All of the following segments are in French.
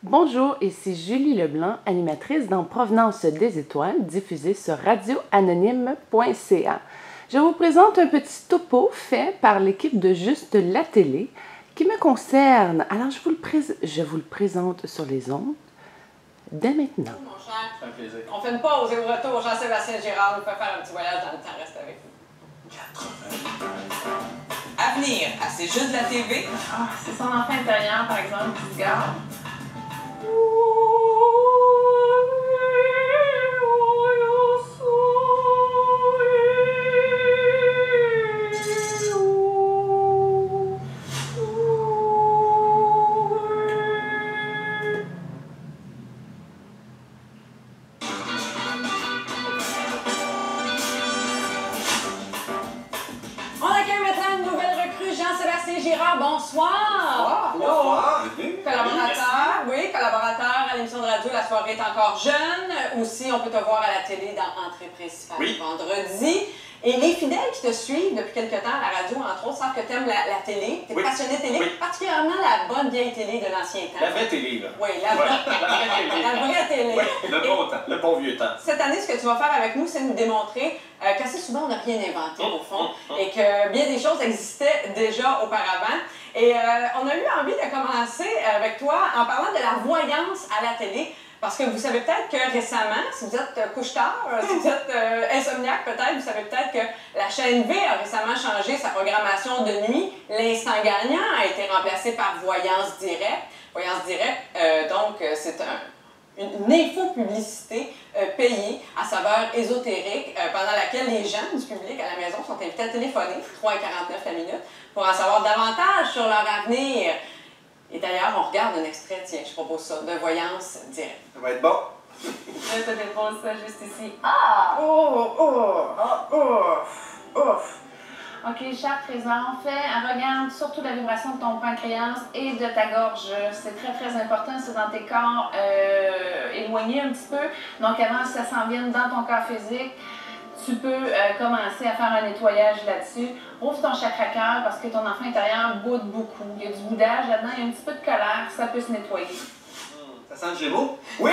Bonjour, ici Julie Leblanc, animatrice dans Provenance des étoiles, diffusée sur radioanonyme.ca. Je vous présente un petit topo fait par l'équipe de Juste la télé qui me concerne. Alors, je vous le présente sur les ondes dès maintenant. Mon cher, un plaisir. On fait une pause et au retour, Jean-Sébastien Girard nous fait faire un petit voyage dans le temps. Reste avec nous. 80. Avenir, à ces jeux de la TV. Ah, c'est son enfant intérieur, par exemple, qui se garde. On accueille maintenant une nouvelle recrue, Jean-Sébastien Girard. Bonsoir. Bonsoir. Collaborateur, oui, collaborateur à l'émission de radio La soirée est encore jeune. Aussi, on peut te voir à la télé dans Entrée principale vendredi. Et les fidèles qui te suivent depuis quelque temps à la radio, entre autres, savent que tu aimes la télé. Tu es passionné de télé, particulièrement la bonne vieille télé de l'ancien temps. La vraie télé, là. Oui, la vraie télé. La vraie télé. Oui, le bon temps, le bon vieux temps. Cette année, ce que tu vas faire avec nous, c'est nous démontrer qu'assez souvent, on n'a rien inventé, au fond, et que bien des choses existaient déjà auparavant. Et on a eu envie de commencer avec toi en parlant de la voyance à la télé. Parce que vous savez peut-être que récemment, si vous êtes couche-tard, si vous êtes insomniaque peut-être, vous savez peut-être que la chaîne V a récemment changé sa programmation de nuit. L'instant gagnant a été remplacé par Voyance Direct. Voyance Direct, donc, c'est une infopublicité payée à saveur ésotérique pendant laquelle les gens du public à la maison sont invités à téléphoner, 3,49 la minute, pour en savoir davantage sur leur avenir. Et d'ailleurs, on regarde un extrait, tiens, je propose ça, de Voyance Direct. Ça va être bon. Je te dépose ça juste ici. Ah! Ouf! OK, cher trésor, regarde surtout la vibration de ton pancréas et de ta gorge. C'est très, très important. C'est dans tes corps éloignés un petit peu. Donc, avant que ça s'en vienne dans ton corps physique, tu peux commencer à faire un nettoyage là-dessus. Ouvre ton chakra cœur parce que ton enfant intérieur boude beaucoup. Il y a du boudage là-dedans, il y a un petit peu de colère, ça peut se nettoyer. Ça sent le Gémeaux? Oui.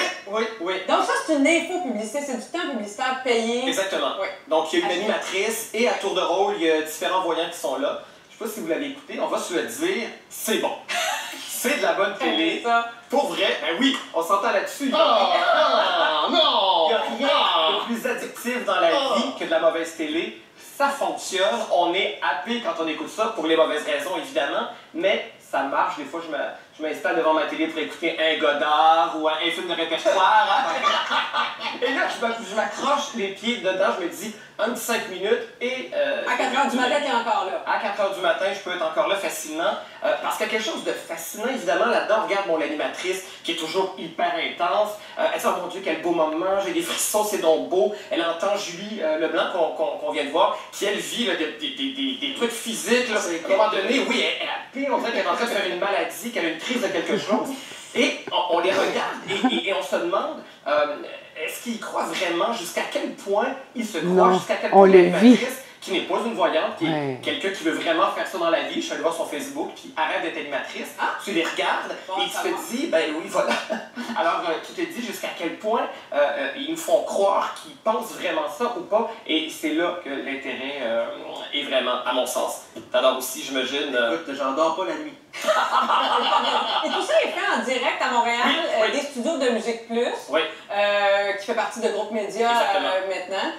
Donc ça, c'est une infopublicité, c'est du temps publicitaire payé. Exactement. Oui. Donc, il y a une animatrice et à tour de rôle, il y a différents voyants qui sont là. Je ne sais pas si vous l'avez écouté, on va se le dire, c'est bon. C'est de la bonne télé. Ça. Pour vrai, ben oui, on s'entend là-dessus. Non! Il n'y a rien de plus addictif dans la vie que de la mauvaise télé. Ça fonctionne, on est happé quand on écoute ça, pour les mauvaises raisons évidemment, mais ça marche. Des fois, je m'installe devant ma télé pour écouter un Godard ou un film de répertoire. Et là, je m'accroche les pieds dedans, je me dis un petit 5 minutes et... à 4 h du matin, tu es encore là. À 4 h du matin, je peux être encore là facilement. Parce qu'il y a quelque chose de fascinant, évidemment, là-dedans. Regarde l'animatrice qui est toujours hyper intense. Elle dit, oh mon Dieu, quel beau moment, j'ai des frissons, c'est donc beau. Elle entend Julie Leblanc, qu'on vient de voir, qui, elle, vit là, des trucs physiques. Là. À un moment donné, oui, elle a pire, on dirait qu'elle est en train de faire une maladie, qu'elle a une crise de quelque chose. Et on les regarde et on se demande, est-ce qu'ils y croient vraiment, jusqu'à quel point ils se croient, jusqu'à quel point l'animatrice, qui n'est pas une voyante, qui est quelqu'un qui veut vraiment faire ça dans la vie, je suis allé voir son Facebook, puis arrête d'être animatrice, tu les regardes et tu te dis, ben oui, voilà. Alors, tu te dis jusqu'à quel point ils nous font croire qu'ils pensent vraiment ça ou pas, et c'est là que l'intérêt est vraiment, à mon sens. T'adores aussi, j'imagine. Écoute, j'en dors pas la nuit. Et tout ça est fait en direct à Montréal, des studios de Musique Plus, qui fait partie de Groupe Média maintenant.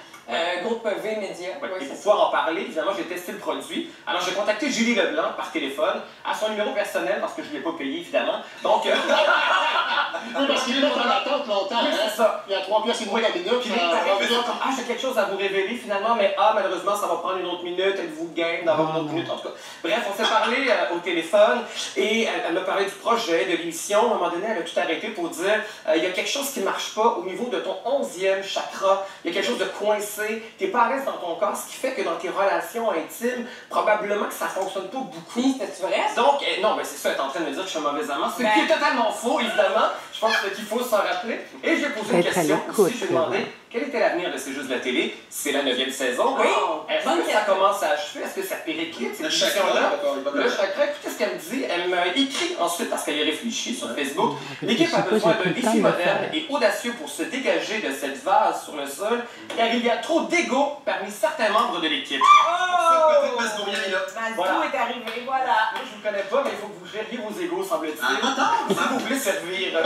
Groupe V Média. Et pour pouvoir en parler, évidemment, j'ai testé le produit. Alors, j'ai contacté Julie Leblanc par téléphone, à son numéro personnel, parce que je ne l'ai pas payé, évidemment. Donc... Oui, parce qu'il est dans l'attente longtemps, hein? C'est ça. Il y a 3 pièces et demie la minute. Puis il paraît comme, ah, j'ai quelque chose à vous révéler, finalement, mais malheureusement, ça va prendre une autre minute, êtes-vous game d'avoir une autre minute, en tout cas. Bref, on s'est parlé au téléphone, et elle m'a parlé du projet, de l'émission. À un moment donné, elle a tout arrêté pour dire, il y a quelque chose qui ne marche pas au niveau de ton 11e chakra, il y a quelque chose de coincé, tu n'es pas à l'aise dans ton corps, ce qui fait que dans tes relations intimes, probablement que ça ne fonctionne pas beaucoup. C'est vrai? Donc, non, mais c'est ça, elle est en train de me dire que je suis un mauvais amant, ce qui est totalement faux, évidemment. Je Je pense qu'il faut s'en rappeler. Et j'ai posé une Être à question l'écoute, aussi. J'ai demandé quel était l'avenir de ces Jeux de la télé. C'est la 9e saison. Oui. Est-ce Bonne que ça question. commence à achever? Est-ce que ça périclite, cette Le chakra, émission-là? d'accord. Le chakra, écoutez ce qu'elle me dit. Elle m'a écrit ensuite, parce qu'elle y réfléchit sur Facebook. Je L'équipe a sais pas, besoin j'ai d'un pris le défi temps de le moderne faire. et audacieux pour se dégager de cette vase sur le sol, car il y a trop d'ego parmi certains membres de l'équipe. Peut-être Masbourian est là. Masdou Voilà. est arrivé, voilà. Moi, je vous connais pas, mais il faut que vous gériez vos égos, semble-t-il. Ah, attends! Si vous voulez servir.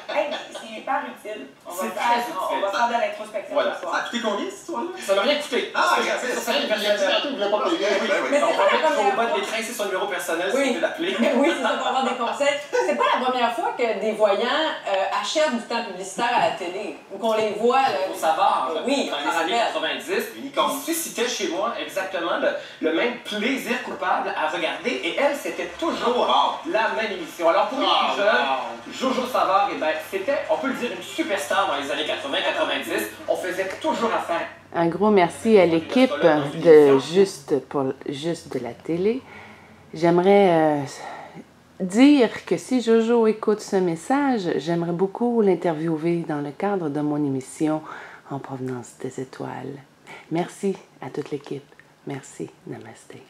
Hey, c'est hyper utile. On va C'est faire- très utile. On va faire de l'introspection Voilà. ce Ça a soir. coûté combien, cette histoire-là? Ça m'a rien coûté. Ah, Parce que regarde, ça, il a dit tantôt qu'il voulait pas payer. Oui, Mais on c'est va pas la mettre première au bas de fois. l'écran, c'est son numéro personnel, Oui. si vous voulez l'appeler. Oui, c'est ça pour avoir des conseils. C'est pas la première fois que des voyants achètent du temps publicitaire à la télé ou qu'on les voit. Là. Au Savard, Oui, dans ça les années s'appelle. 90, il suscitait chez moi exactement le même plaisir coupable à regarder. Et elle, c'était toujours la même émission. Alors pour les plus jeunes, Jojo Savard, eh ben, c'était, on peut le dire, une superstar dans les années 80-90. On faisait toujours affaire. Un gros merci à l'équipe de Juste de la télé. J'aimerais dire que si Jojo écoute ce message, j'aimerais beaucoup l'interviewer dans le cadre de mon émission En provenance des étoiles. Merci à toute l'équipe. Merci. Namasté.